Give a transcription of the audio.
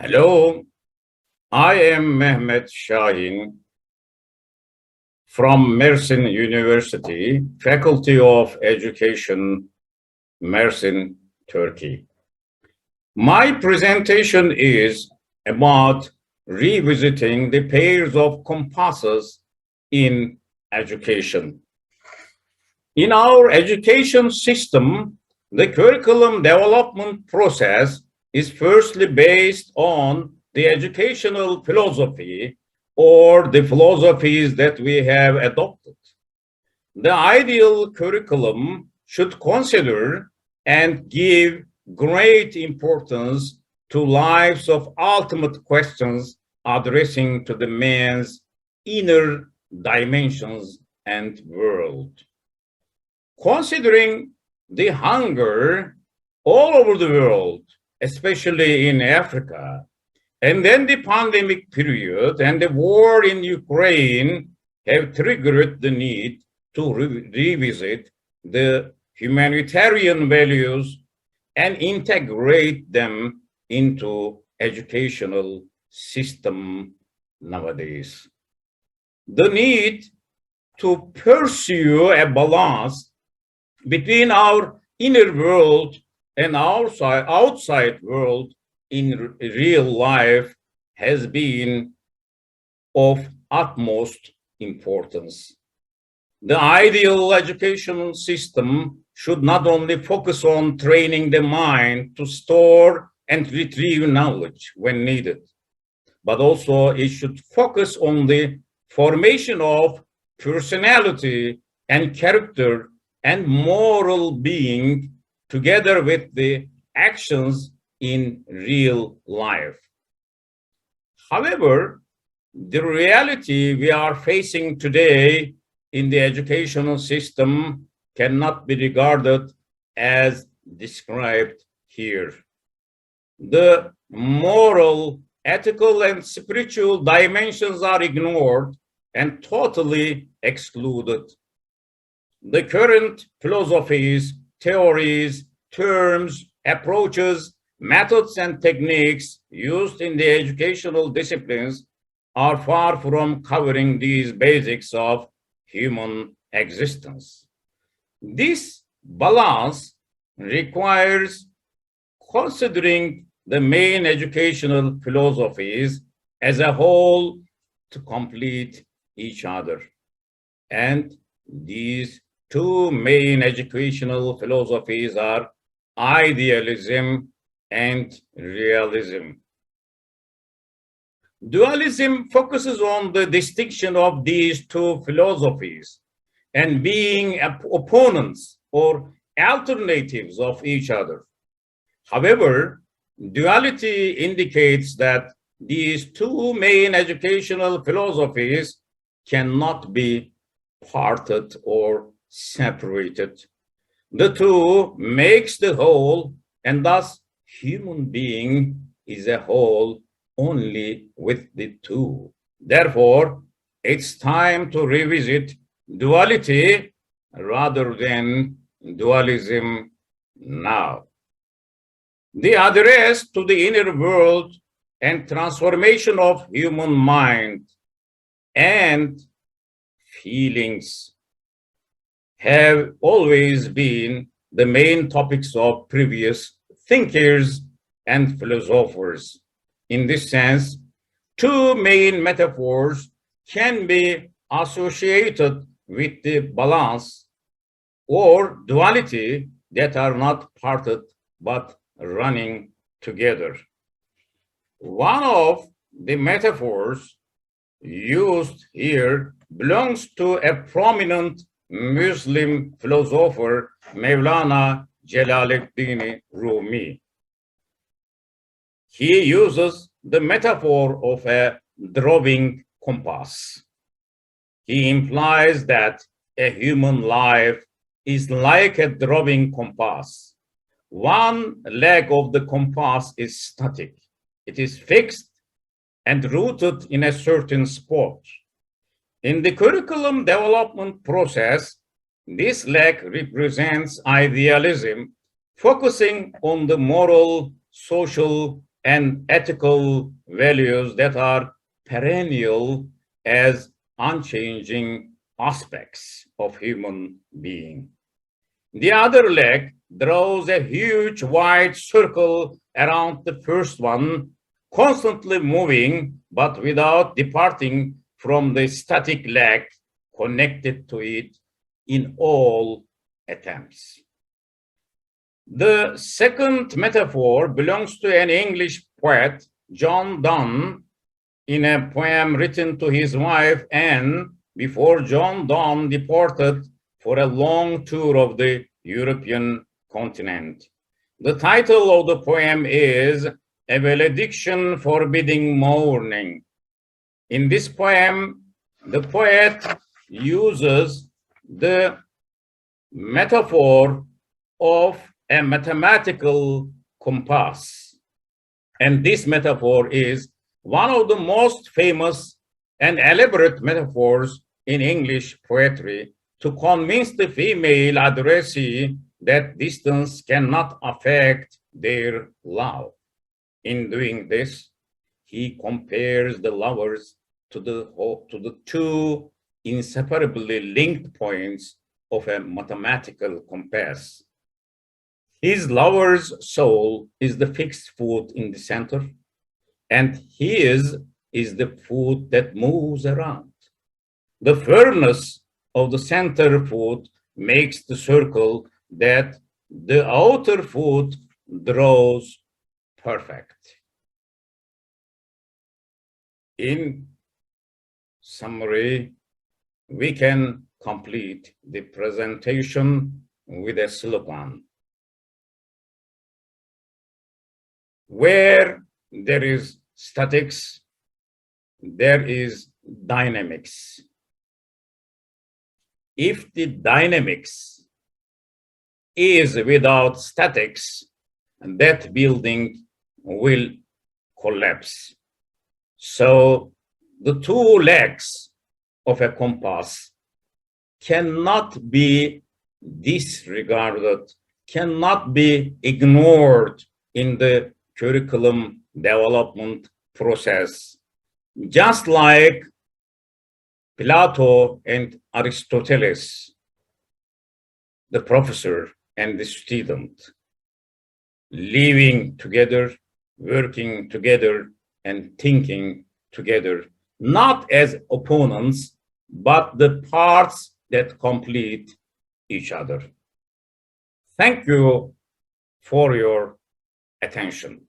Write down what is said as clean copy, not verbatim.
Hello, I am Mehmet Şahin from Mersin University, Faculty of Education, Mersin, Turkey. My presentation is about revisiting the pairs of compasses in education. In our education system, the curriculum development process is firstly based on the educational philosophy or the philosophies that we have adopted. The ideal curriculum should consider and give great importance to lives of ultimate questions addressing to the man's inner dimensions and world. Considering the hunger all over the world, especially in Africa, and then the pandemic period and the war in Ukraine have triggered the need to revisit the humanitarian values and integrate them into educational system nowadays. The need to pursue a balance between our inner world and our outside world in real life has been of utmost importance. The ideal educational system should not only focus on training the mind to store and retrieve knowledge when needed, but also it should focus on the formation of personality and character and moral being together with the actions in real life. However, the reality we are facing today in the educational system cannot be regarded as described here. The moral, ethical, and spiritual dimensions are ignored and totally excluded. The current philosophies, theories, terms, approaches, methods, and techniques used in the educational disciplines are far from covering these basics of human existence. This balance requires considering the main educational philosophies as a whole to complete each other. And these two main educational philosophies are idealism and realism. Dualism focuses on the distinction of these two philosophies and being opponents or alternatives of each other. However, duality indicates that these two main educational philosophies cannot be parted or separated. The two makes the whole, and thus human being is a whole only with the two. Therefore, it's time to revisit duality rather than dualism now. The address to the inner world and transformation of human mind and feelings have always been the main topics of previous thinkers and philosophers. In this sense, two main metaphors can be associated with the balance or duality that are not parted but running together. One of the metaphors used here belongs to a prominent Muslim philosopher, Mawlana Jalal Rumi. He uses the metaphor of a drawing compass. He implies that a human life is like a drawing compass. One leg of the compass is static. It is fixed and rooted in a certain spot. In the curriculum development process, this leg represents idealism, focusing on the moral, social, and ethical values that are perennial as unchanging aspects of human being. The other leg draws a huge wide circle around the first one, constantly moving but without departing from the static leg connected to it in all attempts. The second metaphor belongs to an English poet, John Donne, in a poem written to his wife Anne before John Donne departed for a long tour of the European continent. The title of the poem is A Valediction Forbidding Mourning. In this poem, the poet uses the metaphor of a mathematical compass. And this metaphor is one of the most famous and elaborate metaphors in English poetry to convince the female addressee that distance cannot affect their love. In doing this, he compares the lovers to the two inseparably linked points of a mathematical compass. His lover's soul is the fixed foot in the center, and his is the foot that moves around. The firmness of the center foot makes the circle that the outer foot draws perfect. In summary, we can complete the presentation with a slogan. Where there is statics, there is dynamics. If the dynamics is without statics, that building will collapse. So the two legs of a compass cannot be disregarded, cannot be ignored in the curriculum development process. Just like Plato and Aristoteles, the professor and the student, living together, working together, and thinking together, not as opponents, but the parts that complete each other. Thank you for your attention.